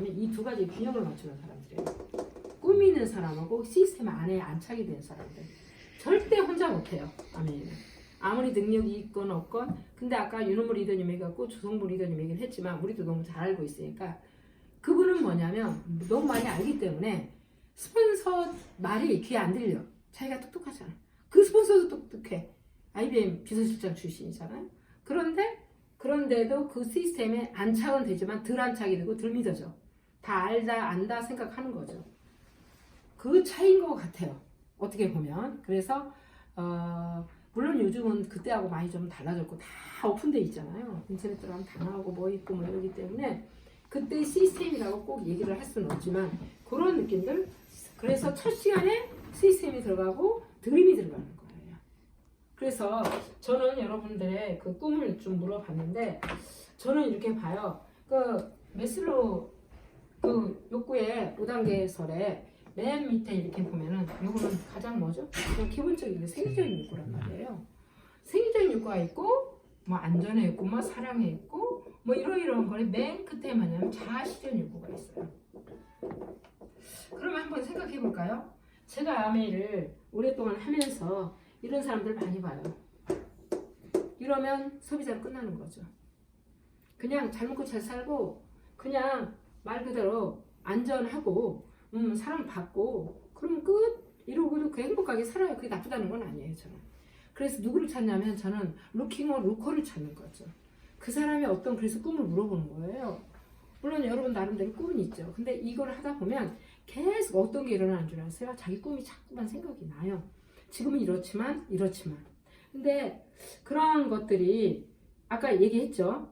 이 두 가지 균형을 맞추는 사람들이에요. 꿈이 있는 사람하고 시스템 안에 안착이 된 사람들. 절대 혼자 못해요. 아멘이는. 아무리 능력이 있건 없건. 근데 아까 윤호무 리더님 얘기하고 조성무 리더님 얘기를 했지만 우리도 너무 잘 알고 있으니까 그분은 뭐냐면 너무 많이 알기 때문에 스폰서 말이 귀에 안 들려. 자기가 똑똑하잖아. 그 스폰서도 똑똑해. IBM 비서실장 출신이잖아요. 그런데도 그 시스템에 안착은 되지만 덜 안착이 되고 덜 믿어져. 다 알다 안다 생각하는 거죠. 그 차이인 것 같아요. 어떻게 보면. 그래서 물론 요즘은 그때하고 많이 좀 달라졌고 다 오픈돼 있잖아요. 인터넷 들어가면 다 나오고 뭐 있고 뭐 이러기 때문에 그때 시스템이라고 꼭 얘기를 할 수는 없지만 그런 느낌들. 그래서 첫 시간에 시스템이 들어가고 드림이 들어가는 거예요. 그래서 저는 여러분들의 그 꿈을 좀 물어봤는데 저는 이렇게 봐요. 그 메슬로우 그 욕구의 5단계설에 맨 밑에 이렇게 보면은 요거는 가장 뭐죠? 그냥 기본적인 생리적인 욕구란 말이에요. 생리적인 욕구가 있고 뭐 안전에 있고 뭐 사랑에 있고 뭐 이러이러한 거에 맨 끝에 뭐냐면 자아실현 욕구가 있어요. 그러면 한번 생각해 볼까요? 제가 아메이를 오랫동안 하면서 이런 사람들 많이 봐요. 이러면 소비자로 끝나는 거죠. 그냥 잘 먹고 잘 살고 그냥 말 그대로 안전하고 사랑받고 그러면 끝. 이러고도 그 행복하게 살아요. 그게 나쁘다는 건 아니에요. 저는. 그래서 누구를 찾냐면 저는 루킹 or 루커를 찾는 거죠. 그 사람의 어떤 그래서 꿈을 물어보는 거예요. 물론 여러분 나름대로 꿈은 있죠. 근데 이걸 하다 보면 계속 어떤 게 일어나는 줄 아세요? 자기 꿈이 자꾸만 생각이 나요. 지금은 이렇지만 근데 그런 것들이 아까 얘기했죠.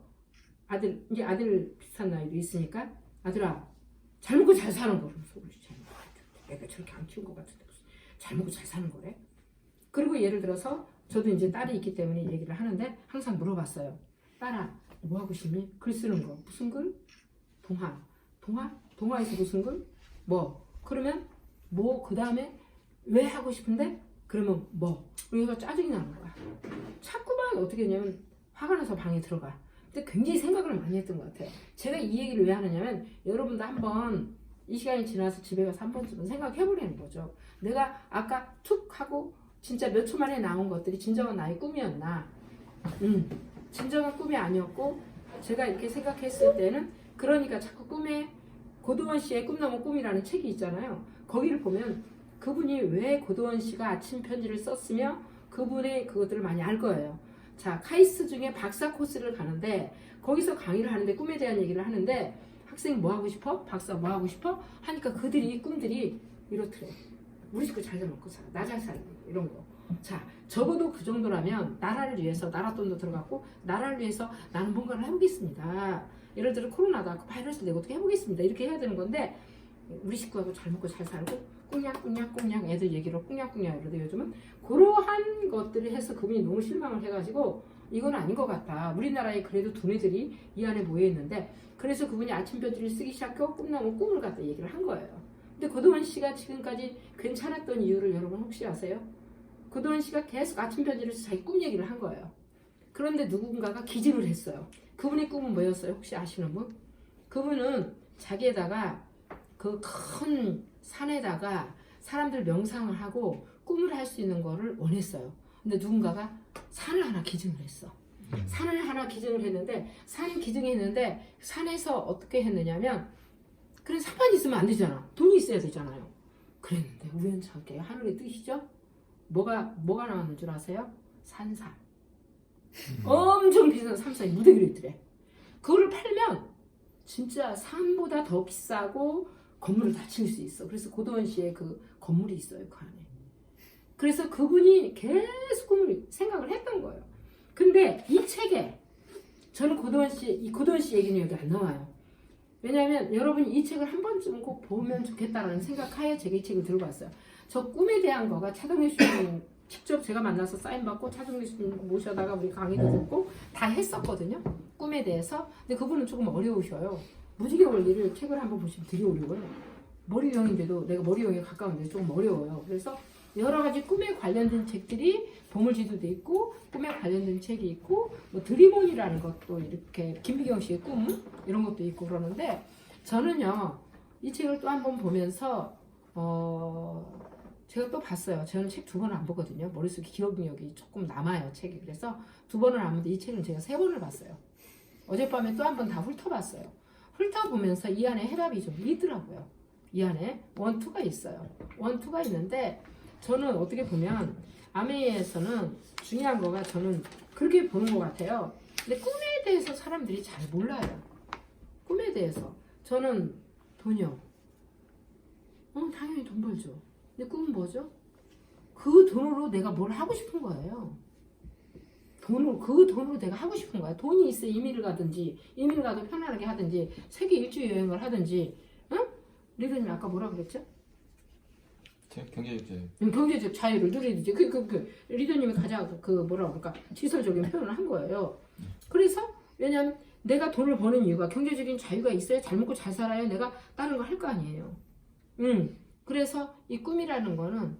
이제 아들 비슷한 나이도 있으니까 아들아 잘 먹고 잘 사는 거를 내가 저렇게 안 키운 것 같은데 무슨 잘 먹고 잘 사는 거래? 그리고 예를 들어서 저도 이제 딸이 있기 때문에 얘기를 하는데 항상 물어봤어요. 딸아 뭐 하고 싶니? 글 쓰는 거. 무슨 글? 동화에서 무슨 글? 뭐? 그러면 뭐 그 다음에 왜 하고 싶은데? 그러면 뭐? 우리가 짜증이 나는 거야. 자꾸만 어떻게 했냐면 화가 나서 방에 들어가. 근데 굉장히 생각을 많이 했던 것 같아요. 제가 이 얘기를 왜 하느냐면 여러분도 한번 이 시간이 지나서 집에 가서 한 번쯤은 생각해보라는 거죠. 내가 아까 툭 하고 진짜 몇 초 만에 나온 것들이 진정한 나의 꿈이었나? 진정한 꿈이 아니었고 제가 이렇게 생각했을 때는 그러니까 자꾸 꿈에 고도원 씨의 꿈나무 꿈이라는 책이 있잖아요. 거기를 보면 그분이 왜 고도원 씨가 아침 편지를 썼으며 그분의 그것들을 많이 알 거예요. 자, 카이스트 중에 박사 코스를 가는데 거기서 강의를 하는데 꿈에 대한 얘기를 하는데 학생이 뭐 하고 싶어? 박사 뭐 하고 싶어? 하니까 그들이 꿈들이 이렇더래. 우리 식구 잘 먹고 살아. 나 잘 살고 이런 거. 자, 적어도 그 정도라면 나라를 위해서 나라 돈도 들어갔고 나라를 위해서 나는 뭔가를 해보겠습니다. 예를 들어 코로나다. 그 바이러스를 내가 어떻게 해보겠습니다. 이렇게 해야 되는 건데 우리 식구하고 잘 먹고 잘 살고 꽁냥꽁냥 애들 얘기로 꽁냥꽁냥 이러는데 요즘은 그러한 것들을 해서 그분이 너무 실망을 해가지고 이건 아닌 것 같다. 우리나라에 그래도 두뇌들이 이 안에 모여있는데 그래서 그분이 아침 편지를 쓰기 시작하고 꿈나무 꿈을 갖다 얘기를 한 거예요. 근데 고도원 씨가 지금까지 괜찮았던 이유를 여러분 혹시 아세요? 고도원 씨가 계속 아침 편지를 써서 자기 꿈 얘기를 한 거예요. 그런데 누군가가 기증을 했어요. 그분의 꿈은 뭐였어요? 혹시 아시는 분? 그분은 자기에다가 그 큰 산에다가 사람들 명상을 하고 꿈을 할 수 있는 거를 원했어요. 근데 누군가가 산을 하나 기증을 했어. 산을 하나 기증을 했는데 산 기증했는데 산에서 어떻게 했느냐면 그래 산만 있으면 안 되잖아. 돈이 있어야 되잖아요. 그랬는데 우연찮게 하늘의 뜻이죠. 뭐가 나왔는 줄 아세요? 산사. 엄청 비싼 산사의 무더기를 있더래. 그거를 팔면 진짜 산보다 더 비싸고 건물을 다 지을 수 있어. 그래서 고도원 씨의 그 건물이 있어요. 그 안에. 그래서 그분이 계속 꿈을 생각을 했던 거예요. 근데 이 책에 저는 고도원 씨 얘기는 여기 안 나와요. 왜냐하면 여러분이 이 책을 한 번쯤은 꼭 보면 좋겠다라는 생각하에 제가 이 책을 들고 왔어요. 저 꿈에 대한 거가 차동일 씨는 직접 제가 만나서 사인받고 차동일 씨는 모셔다가 우리 강의도 듣고 다 했었거든요. 꿈에 대해서. 근데 그분은 조금 어려우셔요. 무지개 원리를 책을 한번 보시면 되게 어려워요. 머리형인데도 내가 머리형에 가까운데 조금 어려워요. 그래서 여러 가지 꿈에 관련된 책들이 보물지도도 있고 꿈에 관련된 책이 있고 뭐 드리몬이라는 것도 이렇게 김미경 씨의 꿈 이런 것도 있고 그러는데 저는요 이 책을 또 한 번 보면서 제가 또 봤어요. 저는 책 2번 안 보거든요. 머릿속에 기억력이 조금 남아요 책이. 그래서 2번을 안 보는데 이 책은 제가 3번을 봤어요. 어젯밤에 또 한 번 다 훑어봤어요. 훑어보면서 이 안에 해답이 좀 있더라고요. 이 안에 1, 2가 있어요. 1, 2가 있는데 저는 어떻게 보면 아메이에서는 중요한 거가 저는 그렇게 보는 것 같아요. 근데 꿈에 대해서 사람들이 잘 몰라요. 꿈에 대해서. 저는 돈이요. 당연히 돈 벌죠. 근데 꿈은 뭐죠? 그 돈으로 내가 뭘 하고 싶은 거예요. 그 돈으로 내가 하고 싶은 거야. 돈이 있어 이민을 가든지, 이민을 가도 편안하게 하든지, 세계 일주 여행을 하든지, 응? 리더님 아까 뭐라 그랬죠? 경제적 자유. 경제적 자유를 누리든지, 리더님이 가장 뭐라 그럴까, 시설적인 표현을 한 거예요. 그래서, 왜냐면 내가 돈을 버는 이유가 경제적인 자유가 있어야 잘 먹고 잘 살아야 내가 다른 걸 할 거 아니에요. 그래서 이 꿈이라는 거는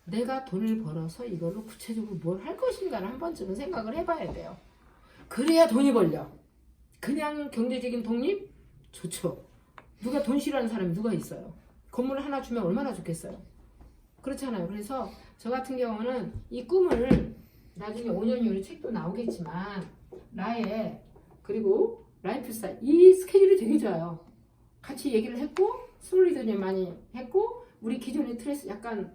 내가 돈을 벌어서 이걸로 구체적으로 뭘 할 것인가를 한 번쯤은 생각을 해봐야 돼요. 그래야 돈이 벌려. 그냥 경제적인 독립? 좋죠. 누가 돈 싫어하는 사람이 누가 있어요? 건물 하나 주면 얼마나 좋겠어요. 그렇잖아요. 그래서 저 같은 경우는 이 꿈을 나중에 5년 이후에 책도 나오겠지만 나의 그리고 라이프스타일 이 스케줄이 되게 좋아요. 같이 얘기를 했고 스몰리더님 많이 했고 우리 기존의 트레스 약간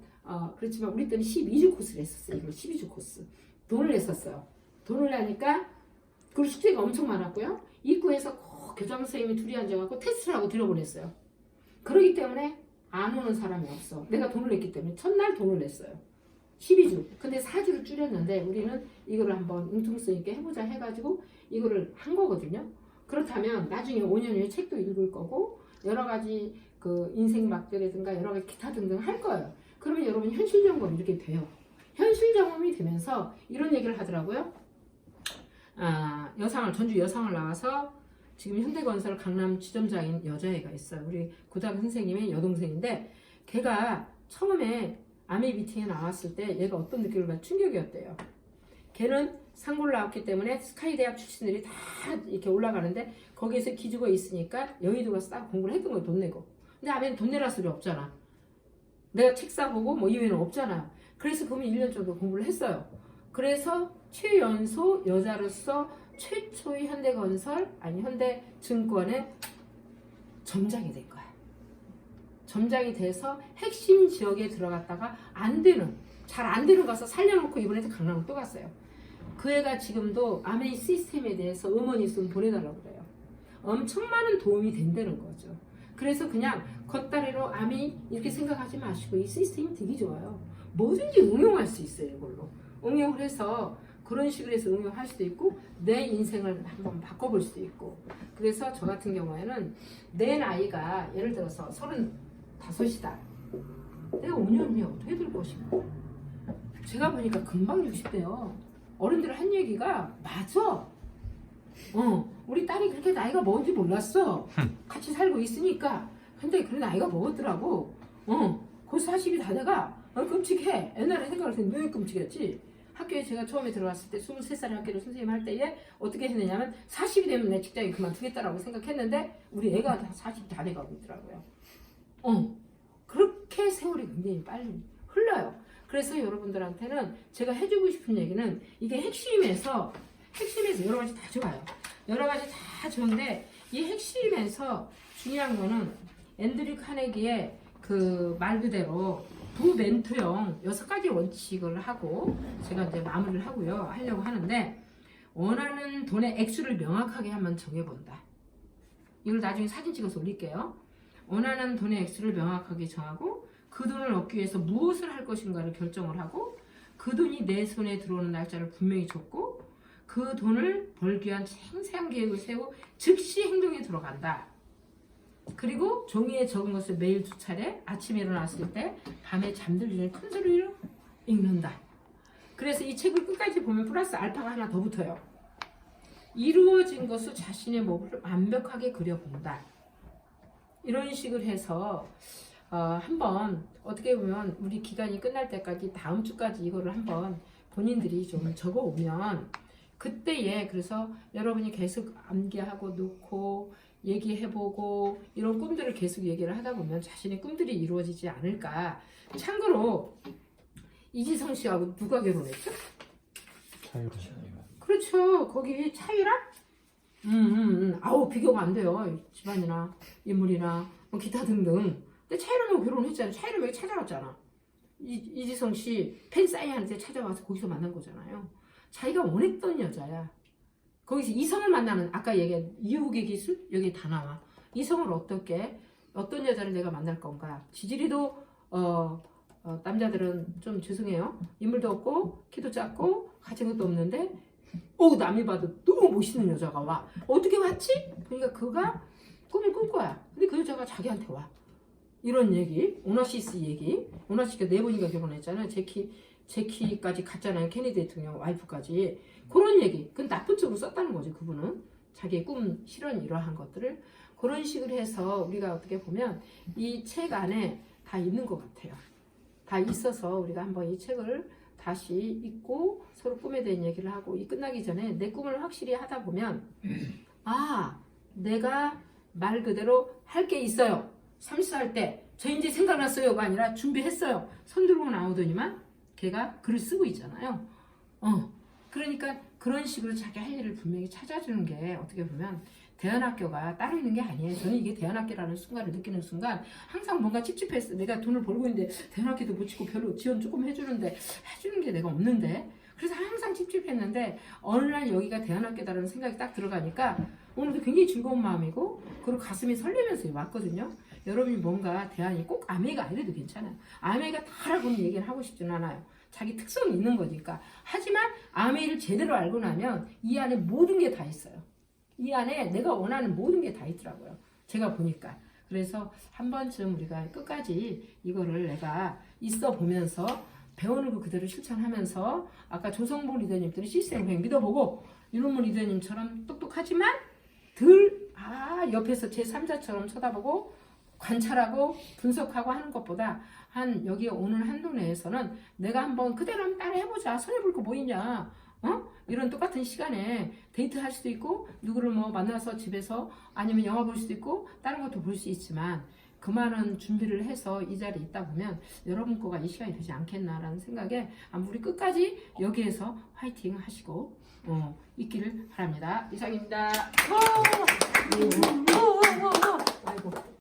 그렇지만 우리 때는 12주 코스를 했었어요. 이걸 12주 코스. 돈을 냈었어요. 돈을 내니까 그리고 숙제가 엄청 많았고요. 입구에서 꼭 교장 선생님이 둘이 앉아갖고 테스트를 하고 들어보냈어요. 그렇기 때문에 안 오는 사람이 없어. 내가 돈을 냈기 때문에 첫날 돈을 냈어요. 12주. 근데 4주를 줄였는데 우리는 이거를 한번 융통성 있게 해보자 해가지고 이거를 한 거거든요. 그렇다면 나중에 5년 후에 책도 읽을 거고 여러 가지 그 인생 막대라든가 여러 가지 기타 등등 할 거예요. 그러면 여러분 현실 점검이 이렇게 돼요. 현실 점검이 되면서 이런 얘기를 하더라고요. 전주 여상을 나와서 지금 현대건설 강남 지점장인 여자애가 있어요. 우리 고등학교 선생님의 여동생인데 걔가 처음에 아메 미팅에 나왔을 때 얘가 어떤 느낌을 받아 충격이었대요. 걔는 상고를 나왔기 때문에 스카이 대학 출신들이 다 이렇게 올라가는데 거기에서 기죽어 있으니까 여의도 가서 딱 공부를 했던 거예요. 돈 내고. 근데 아메는 돈 내라 소리 없잖아. 내가 책 사보고 뭐 이외에는 없잖아. 그래서 그러면 1년 정도 공부를 했어요. 그래서 최연소 여자로서 최초의 현대증권의 점장이 된 거야. 점장이 돼서 핵심 지역에 들어갔다가 잘 안 되는 가서 살려놓고 이번에 강남을 또 갔어요. 그 애가 지금도 아메이 시스템에 대해서 음원 있으면 보내달라고 그래요. 엄청 많은 도움이 된다는 거죠. 그래서 그냥 겉다리로 아메이 이렇게 생각하지 마시고 이 시스템이 되게 좋아요. 뭐든지 응용할 수 있어요. 이걸로 응용을 해서 그런 식으로 해서 응용할 수도 있고 내 인생을 한번 바꿔볼 수도 있고. 그래서 저 같은 경우에는 내 나이가 예를 들어서 35이다. 내가 5년 후에 어떻게 될 것인가. 제가 보니까 금방 60대요. 어른들 한 얘기가 맞아. 우리 딸이 그렇게 나이가 먹은지 몰랐어. 같이 살고 있으니까. 근데 그래 나이가 먹었더라고. 곧 40이 다 돼가. 끔찍해. 옛날에 생각할 때는 왜 끔찍했지? 학교에 제가 처음에 들어왔을 때 23살에 학교를 선생님 할 때에 어떻게 했느냐면 40이 되면 내 직장에 그만두겠다라고 생각했는데 우리 애가 다 40이 다 돼가고 있더라고요. 그렇게 세월이 굉장히 빨리 흘러요. 그래서 여러분들한테는 제가 해주고 싶은 얘기는 이게 핵심에서 여러 가지 다 좋아요. 여러 가지 다 좋은데 이 핵심에서 중요한 거는 앤드류 카네기의 그 말 그대로 부멘토형 6가지 원칙을 하고 제가 이제 마무리를 하려고 하는데 원하는 돈의 액수를 명확하게 한번 정해본다. 이걸 나중에 사진 찍어서 올릴게요. 원하는 돈의 액수를 명확하게 정하고 그 돈을 얻기 위해서 무엇을 할 것인가를 결정을 하고 그 돈이 내 손에 들어오는 날짜를 분명히 적고 그 돈을 벌기 위한 생생한 계획을 세우고 즉시 행동에 들어간다. 그리고 종이에 적은 것을 매일 2차례 아침에 일어났을 때 밤에 잠들기 전에 큰 소리로 읽는다. 그래서 이 책을 끝까지 보면 플러스 알파가 하나 더 붙어요. 이루어진 것을 자신의 몸을 완벽하게 그려본다. 이런 식으로 해서 한번 어떻게 보면 우리 기간이 끝날 때까지 다음 주까지 이거를 한번 본인들이 좀 적어오면 그때에 그래서 여러분이 계속 암기하고 놓고 얘기해보고 이런 꿈들을 계속 얘기를 하다 보면 자신의 꿈들이 이루어지지 않을까. 참고로 이지성 씨하고 누가 결혼했죠? 차이로. 그렇죠. 거기 차이랑? 아우 비교가 안 돼요. 집안이나 인물이나 뭐 기타 등등. 근데 차이랑하고 결혼했잖아요. 차이랑에게 찾아왔잖아. 이지성 씨 팬사인한테 찾아와서 거기서 만난 거잖아요. 자기가 원했던 여자야. 거기서 이성을 만나는 아까 얘기한 이후의 기술 여기 다 나와. 이성을 어떤 여자를 내가 만날 건가. 지지리도 남자들은 좀 죄송해요. 인물도 없고 키도 작고 가진 것도 없는데 남이 봐도 너무 멋있는 여자가 와. 어떻게 왔지? 그러니까 그가 꿈을 꿀 거야. 근데 그 여자가 자기한테 와. 이런 얘기, 오나시스 얘기. 오나시스가 4번인가 결혼했잖아요. 제키까지 갔잖아요. 케네디 대통령 와이프까지. 그런 얘기. 그건 나쁜 쪽으로 썼다는 거지. 그분은 자기의 꿈 실현 이러한 것들을 그런 식으로 해서 우리가 어떻게 보면 이 책 안에 다 있는 것 같아요. 다 있어서 우리가 한번 이 책을 다시 읽고 서로 꿈에 대한 얘기를 하고 이 끝나기 전에 내 꿈을 확실히 하다 보면 내가 말 그대로 할 게 있어요. 30살 때 저 이제 생각났어요가 아니라 준비했어요. 손 들고 나오더니만 걔가 글을 쓰고 있잖아요. 그러니까 그런 식으로 자기 할 일을 분명히 찾아주는 게 어떻게 보면 대안학교가 따로 있는 게 아니에요. 저는 이게 대안학교라는 순간을 느끼는 순간 항상 뭔가 찝찝했어. 내가 돈을 벌고 있는데 대안학교도 못 치고 별로 지원 조금 해주는 게 내가 없는데 그래서 항상 찝찝했는데 어느 날 여기가 대안학교다라는 생각이 딱 들어가니까 오늘도 굉장히 즐거운 마음이고 그리고 가슴이 설레면서 왔거든요. 여러분이 뭔가 대안이 꼭 아메이가 아니래도 괜찮아요. 아메이가 다라고는 얘기를 하고 싶지는 않아요. 자기 특성이 있는 거니까. 하지만 아메이를 제대로 알고 나면 이 안에 모든 게 다 있어요. 이 안에 내가 원하는 모든 게 다 있더라고요. 제가 보니까. 그래서 한 번쯤 우리가 끝까지 이거를 내가 있어 보면서 배우는 거 그대로 실천하면서 아까 조성복 리더님들이 시스템을 그냥 믿어보고 윤호문 리더님처럼 똑똑하지만 옆에서 제3자처럼 쳐다보고 관찰하고 분석하고 하는 것보다 여기 오늘 한도 내에서는 내가 한번 그대로 한번 따라 해보자. 손해볼 거 뭐 있냐. 이런 똑같은 시간에 데이트할 수도 있고 누구를 만나서 집에서 아니면 영화 볼 수도 있고 다른 것도 볼 수 있지만 그 많은 준비를 해서 이 자리에 있다 보면 여러분 거가 이 시간이 되지 않겠나라는 생각에 우리 끝까지 여기에서 화이팅 하시고 있기를 바랍니다. 이상입니다. 아이고.